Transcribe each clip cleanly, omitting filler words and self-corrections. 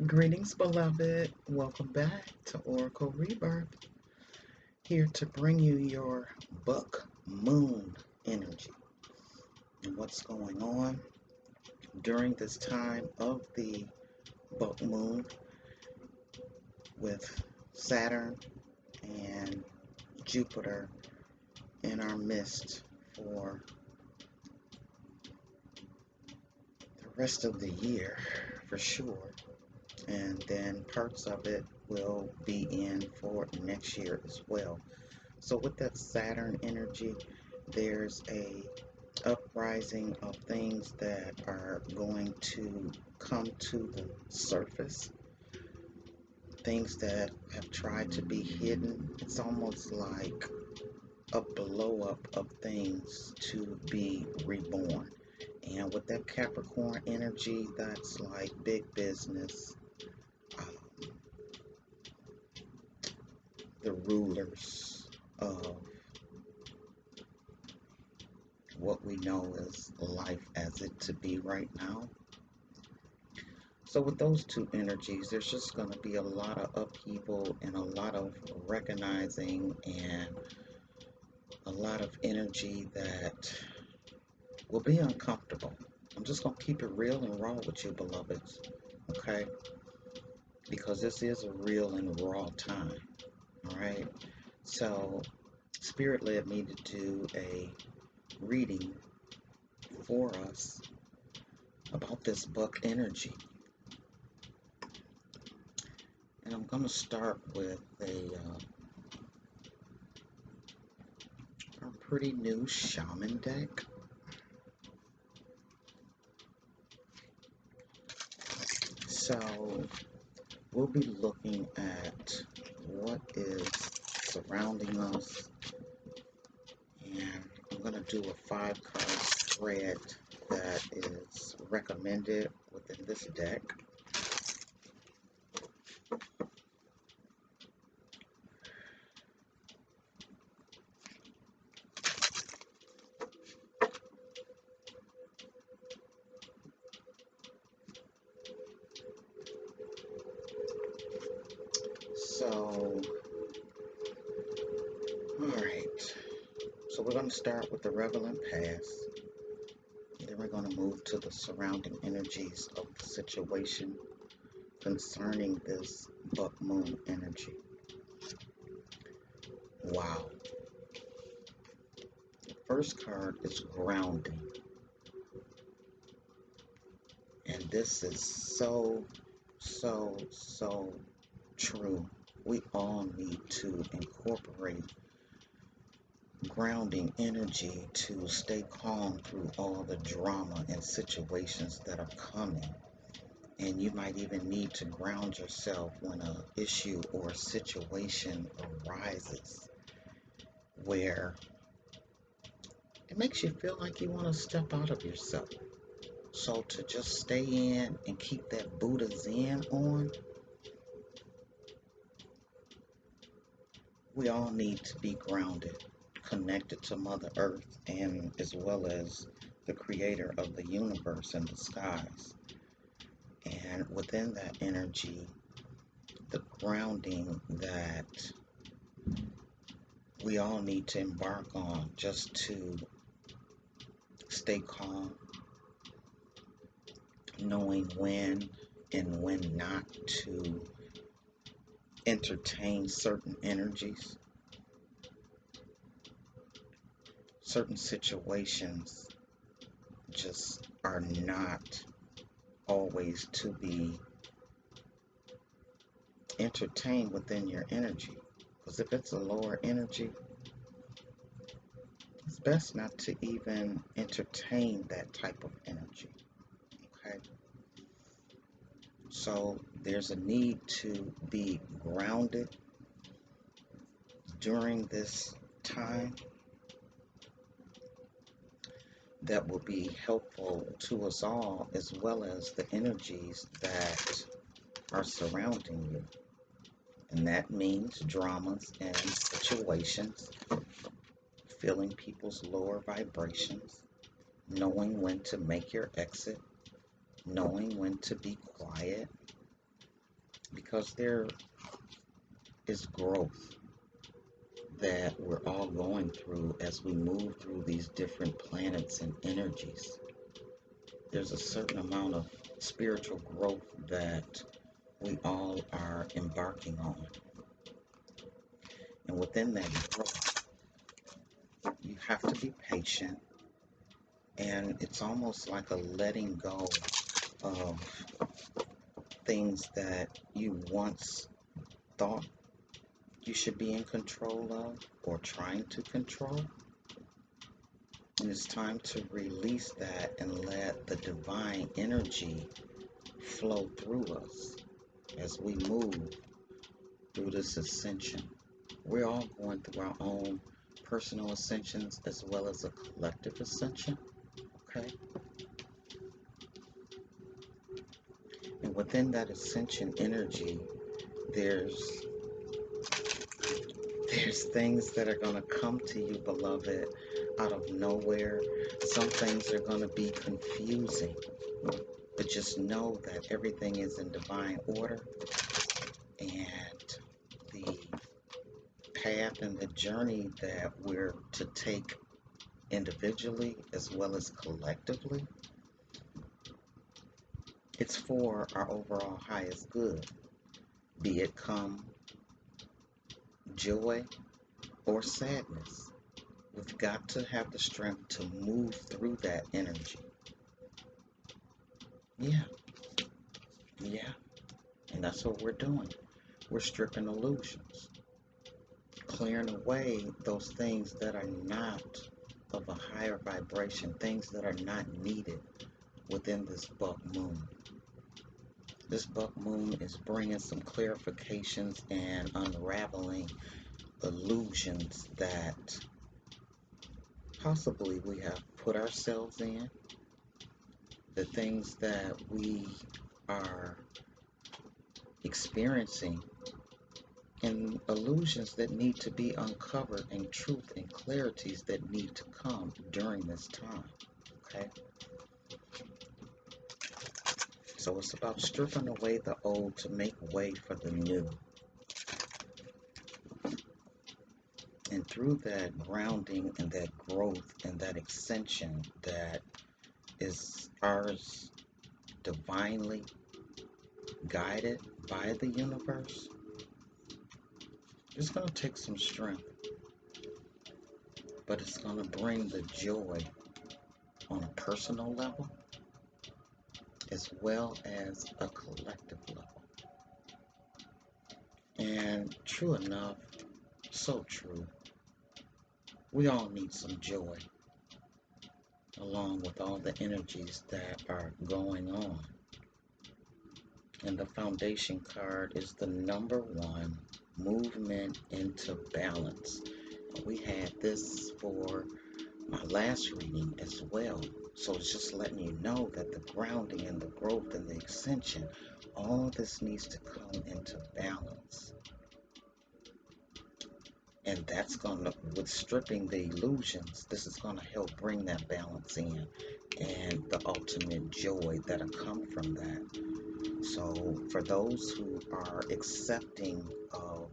Greetings, beloved. Welcome back to Oracle Rebirth. Here to bring you your book moon energy and what's going on during this time of the book moon with Saturn and Jupiter in our midst for the rest of the year for sure. And then parts of it will be in for next year as well. So with that Saturn energy, there's a uprising of things that are going to come to the surface, things that have tried to be hidden. It's almost like a blow up of things to be reborn. And with that Capricorn energy, that's like big business, the rulers of what we know as life as it to be right now. So with those two energies, there's just going to be a lot of upheaval and a lot of recognizing and a lot of energy that will be uncomfortable. I'm just going to keep it real and raw with you, beloveds, okay? Because this is a real and raw time, all right? So Spirit led me to do a reading for us about this book energy. And I'm going to start with a pretty new shaman deck. So we'll be looking at what is surrounding us, and I'm going to do a 5-card spread that is recommended within this deck. So, alright, so we're going to start with the relevant past, then we're going to move to the surrounding energies of the situation concerning this buck moon energy. Wow. The first card is grounding. And this is so true. We all need to incorporate grounding energy to stay calm through all the drama and situations that are coming. And you might even need to ground yourself when an issue or a situation arises where it makes you feel like you want to step out of yourself. So to just stay in and keep that Buddha Zen on, we all need to be grounded, connected to Mother Earth, and as well as the creator of the universe and the skies. And within that energy, the grounding that we all need to embark on just to stay calm, knowing when and when not to entertain certain energies. Certain situations just are not always to be entertained within your energy. Because if it's a lower energy, it's best not to even entertain that type of energy. Okay? So there's a need to be grounded during this time that will be helpful to us all, as well as the energies that are surrounding you. And that means dramas and situations, feeling people's lower vibrations, knowing when to make your exit, knowing when to be quiet, because there is growth that we're all going through as we move through these different planets and energies. There's a certain amount of spiritual growth that we all are embarking on. And within that growth, you have to be patient. And it's almost like a letting go of things that you once thought you should be in control of or trying to control. And it's time to release that and let the divine energy flow through us as we move through this ascension. We're all going through our own personal ascensions as well as a collective ascension, okay? And within that ascension energy, there's things that are going to come to you, beloved, out of nowhere. Some things are going to be confusing, but just know that everything is in divine order, and the path and the journey that we're to take individually as well as collectively, it's for our overall highest good, be it come joy or sadness. We've got to have the strength to move through that energy. Yeah, and that's what we're doing. We're stripping illusions, clearing away those things that are not of a higher vibration, things that are not needed within this buck moon. This buck moon is bringing some clarifications and unraveling illusions that possibly we have put ourselves in, the things that we are experiencing, and illusions that need to be uncovered, and truth and clarities that need to come during this time, okay? So it's about stripping away the old to make way for the new. And through that grounding and that growth and that ascension that is ours divinely guided by the universe, it's going to take some strength, but it's going to bring the joy on a personal level as well as a collective level. And true enough, so true, we all need some joy along with all the energies that are going on. And the foundation card is the number 1, movement into balance. We had this for my last reading as well. So it's just letting you know that the grounding and the growth and the ascension, all of this needs to come into balance. And that's going to, with stripping the illusions, this is going to help bring that balance in and the ultimate joy that'll come from that. So for those who are accepting of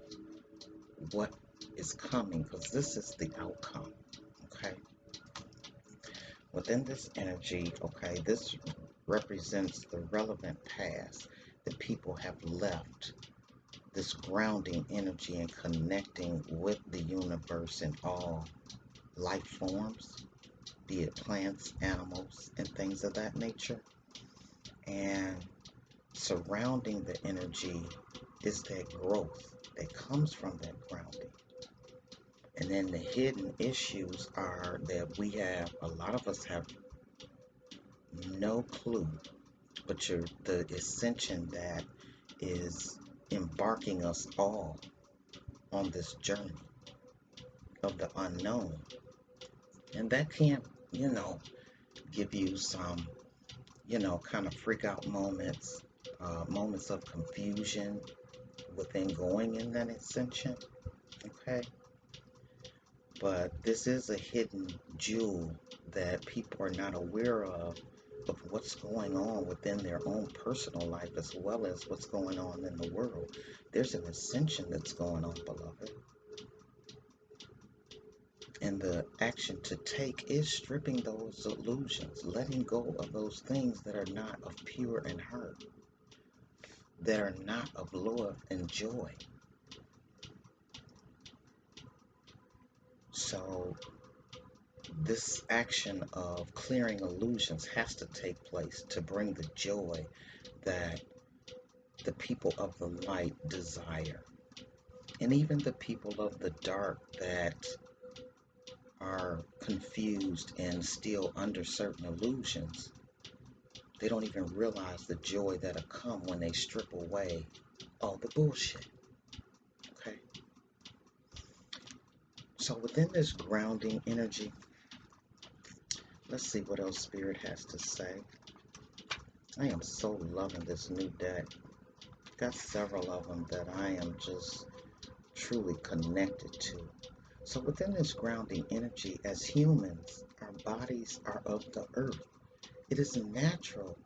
what is coming, because this is the outcome, okay? Within this energy, okay, this represents the relevant past that people have left, this grounding energy and connecting with the universe and all life forms, be it plants, animals, and things of that nature. And surrounding the energy is that growth that comes from that grounding. And then the hidden issues are that we have, a lot of us have no clue, but the ascension that is embarking us all on this journey of the unknown. And that can, give you some, kind of freak out moments, moments of confusion within going in that ascension, okay? But this is a hidden jewel that people are not aware of of what's going on within their own personal life as well as what's going on in the world. There's an ascension that's going on, beloved. And the action to take is stripping those illusions, letting go of those things that are not of pure and heart, that are not of love and joy. So this action of clearing illusions has to take place to bring the joy that the people of the light desire. And even the people of the dark that are confused and still under certain illusions, they don't even realize the joy that'll come when they strip away all the bullshit. Okay? So within this grounding energy, let's see what else Spirit has to say. I am so loving this new deck. Got several of them that I am just truly connected to. So within this grounding energy, as humans, our bodies are of the earth. It is natural.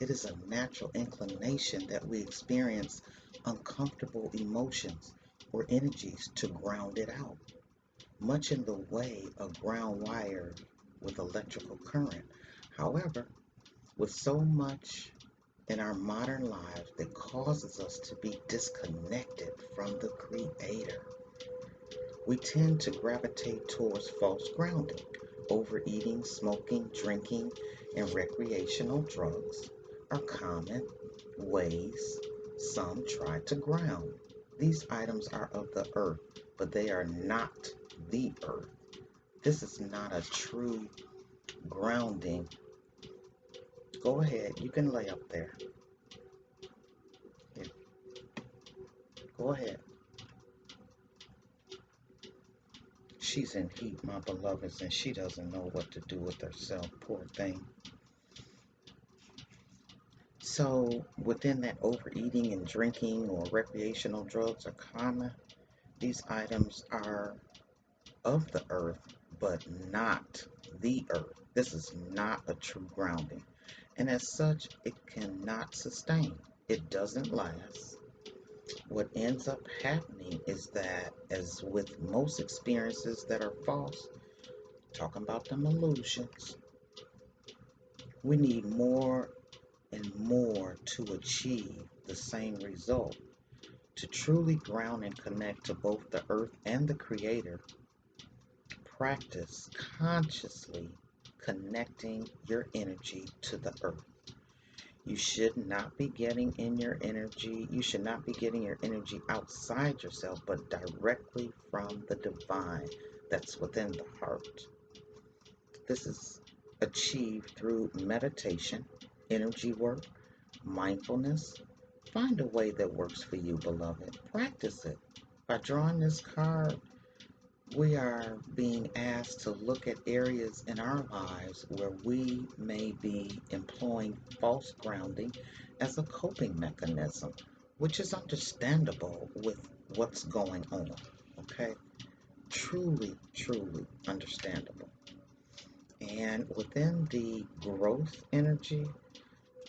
It is a natural inclination that we experience uncomfortable emotions or energies to ground it out, much in the way of ground wire with electrical current. However, with so much in our modern lives that causes us to be disconnected from the Creator, we tend to gravitate towards false grounding. Overeating, smoking, drinking, and recreational drugs are common ways some try to ground. These items are of the earth, but they are not the earth. This is not a true grounding. Go ahead, you can lay up there. Here. Go ahead. She's in heat, my beloveds, and she doesn't know what to do with herself, poor thing. So within that, overeating and drinking or recreational drugs are common. These items are of the earth, but not the earth. This is not a true grounding. And as such, it cannot sustain. It doesn't last. What ends up happening is that, as with most experiences that are false, talking about them illusions, we need more and more to achieve the same result. To truly ground and connect to both the earth and the Creator, practice consciously connecting your energy to the earth. You should not be getting your energy outside yourself, but directly from the divine that's within the heart. This is achieved through meditation, energy work, mindfulness. Find a way that works for you, beloved. Practice it. By drawing this card, we are being asked to look at areas in our lives where we may be employing false grounding as a coping mechanism, which is understandable with what's going on, okay? Truly, truly understandable. And within the growth energy,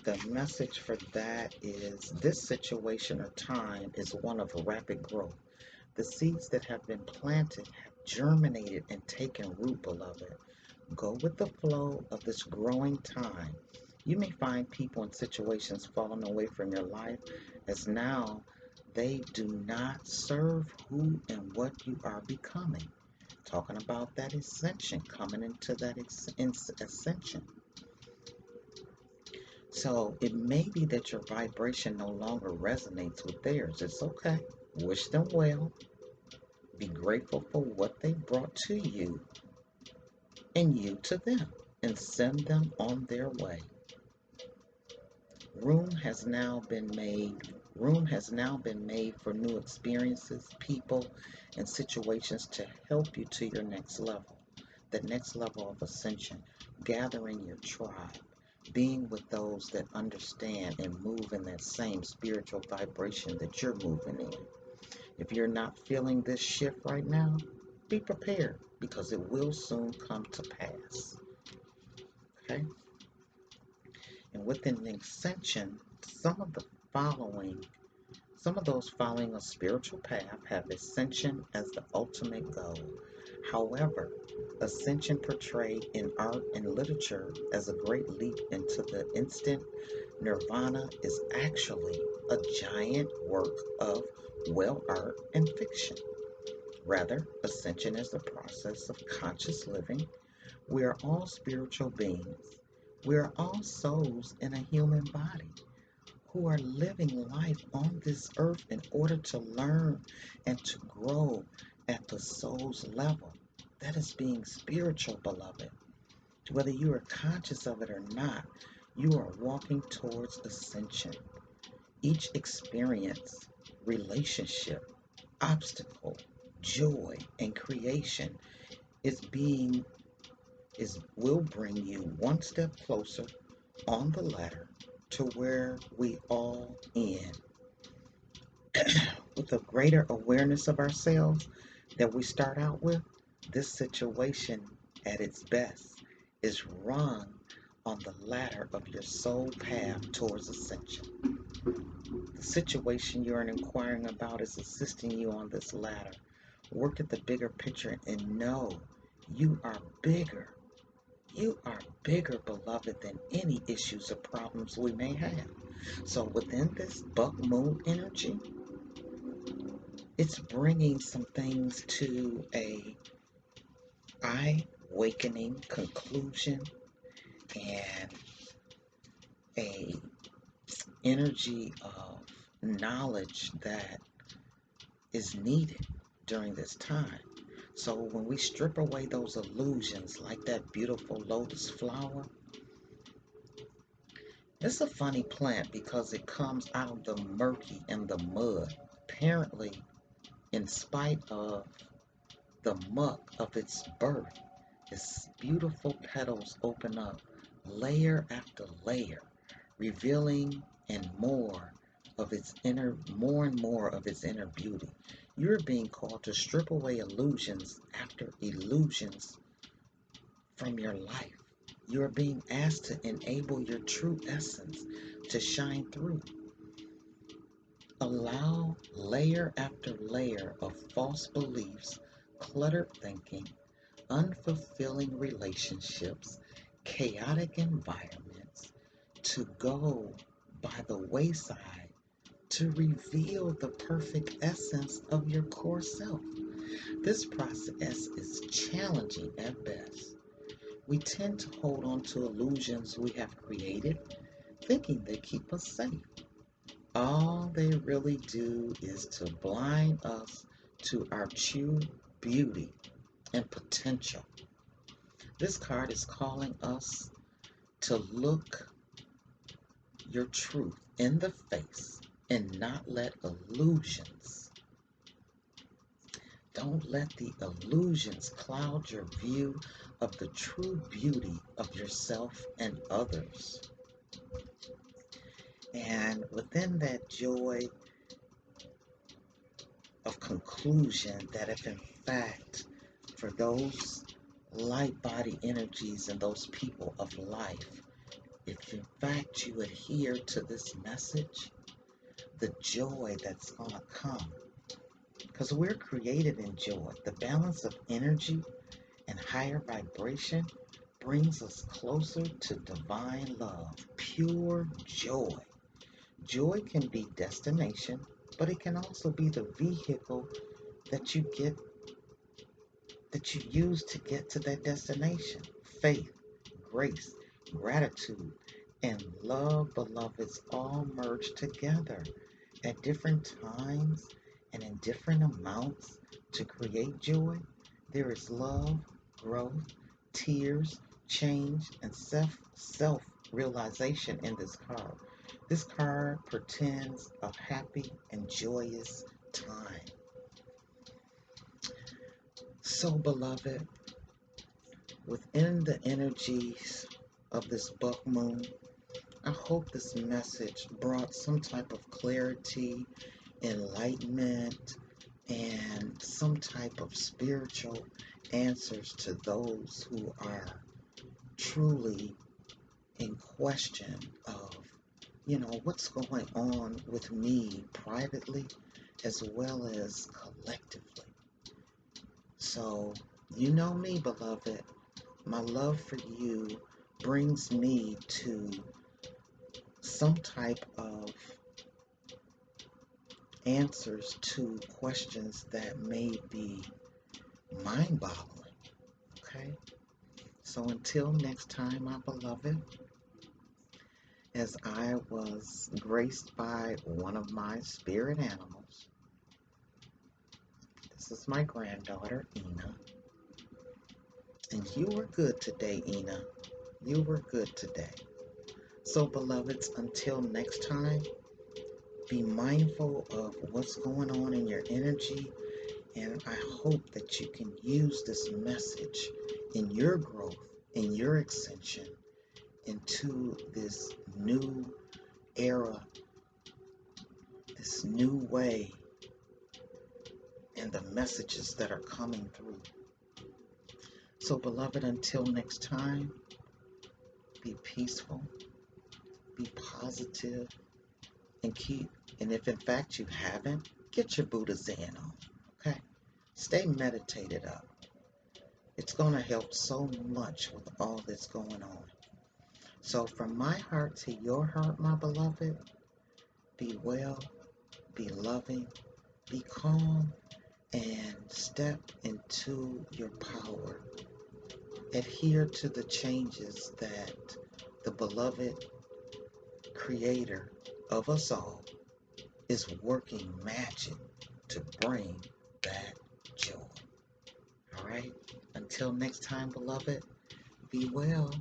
the message for that is this situation or time is one of rapid growth. The seeds that have been planted have germinated and taken root, beloved. Go with the flow of this growing time. You may find people and situations falling away from your life as now they do not serve who and what you are becoming. Talking about that ascension, coming into that ascension. So it may be that your vibration no longer resonates with theirs. It's okay. Wish them well. Be grateful for what they brought to you and you to them, and send them on their way. Room has now been made for new experiences, people, and situations to help you to your next level. The next level of ascension, gathering your tribe, being with those that understand and move in that same spiritual vibration that you're moving in. If you're not feeling this shift right now, be prepared, because it will soon come to pass. Okay? And within the Ascension, some of the following, some of those following a spiritual path have Ascension as the ultimate goal. However, Ascension portrayed in art and literature as a great leap into the instant nirvana is actually a giant work of well art and fiction. Rather, Ascension is the process of conscious living. We are all spiritual beings. We are all souls in a human body who are living life on this earth in order to learn and to grow at the soul's level. That is being spiritual, beloved. Whether you are conscious of it or not, you are walking towards ascension. Each experience, relationship, obstacle, joy, and creation is being is will bring you one step closer on the ladder to where we all end. With a greater awareness of ourselves that we start out with, this situation at its best is run on the ladder of your soul path towards ascension. The situation you're inquiring about is assisting you on this ladder. Work at the bigger picture and know you are bigger. You are bigger, beloved, than any issues or problems we may have. So within this buck moon energy, it's bringing some things to a eye-awakening conclusion and a energy of knowledge that is needed during this time. So when we strip away those illusions like that beautiful lotus flower, it's a funny plant because it comes out of the murky and the mud. Apparently, in spite of the muck of its birth, its beautiful petals open up layer after layer, revealing and more and more of its inner beauty. You're being called to strip away illusions after illusions from your life. You are being asked to enable your true essence to shine through. Allow layer after layer of false beliefs, cluttered thinking, unfulfilling relationships, chaotic environments to go by the wayside to reveal the perfect essence of your core self. This process is challenging at best. We tend to hold on to illusions we have created, thinking they keep us safe. All they really do is to blind us to our true beauty and potential. This card is calling us to look your truth in the face and not let illusions. Don't let the illusions cloud your view of the true beauty of yourself and others. And within that joy of conclusion, that if in fact, for those light body energies and those people of life, if in fact you adhere to this message, the joy that's going to come, because we're created in joy, the balance of energy and higher vibration brings us closer to divine love, pure joy. Joy can be destination, but it can also be the vehicle that you use to get to that destination. Faith, grace, gratitude, and love, beloveds, all merge together at different times and in different amounts to create joy. There is love, growth, tears, change, and self-realization in this card. This card portends a happy and joyous time. So, beloved, within the energies of this buck moon, I hope this message brought some type of clarity, enlightenment, and some type of spiritual answers to those who are truly in question of, what's going on with me privately as well as collectively. So, you know me, beloved. My love for you brings me to some type of answers to questions that may be mind-boggling. Okay? So until next time, my beloved, as I was graced by one of my spirit animals, this is my granddaughter, Ina. And you were good today, Ina. You were good today. So, beloveds, until next time, be mindful of what's going on in your energy, and I hope that you can use this message in your growth, in your ascension, into this new era, this new way, and the messages that are coming through. So, beloved, until next time, be peaceful, be positive, and if in fact you haven't, get your Buddha Zen on, okay? Stay meditated up. It's going to help so much with all that's going on. So from my heart to your heart, my beloved, be well, be loving, be calm, and step into your power. Adhere to the changes that the beloved creator of us all is working magic to bring back joy. All right? Until next time, beloved, be well.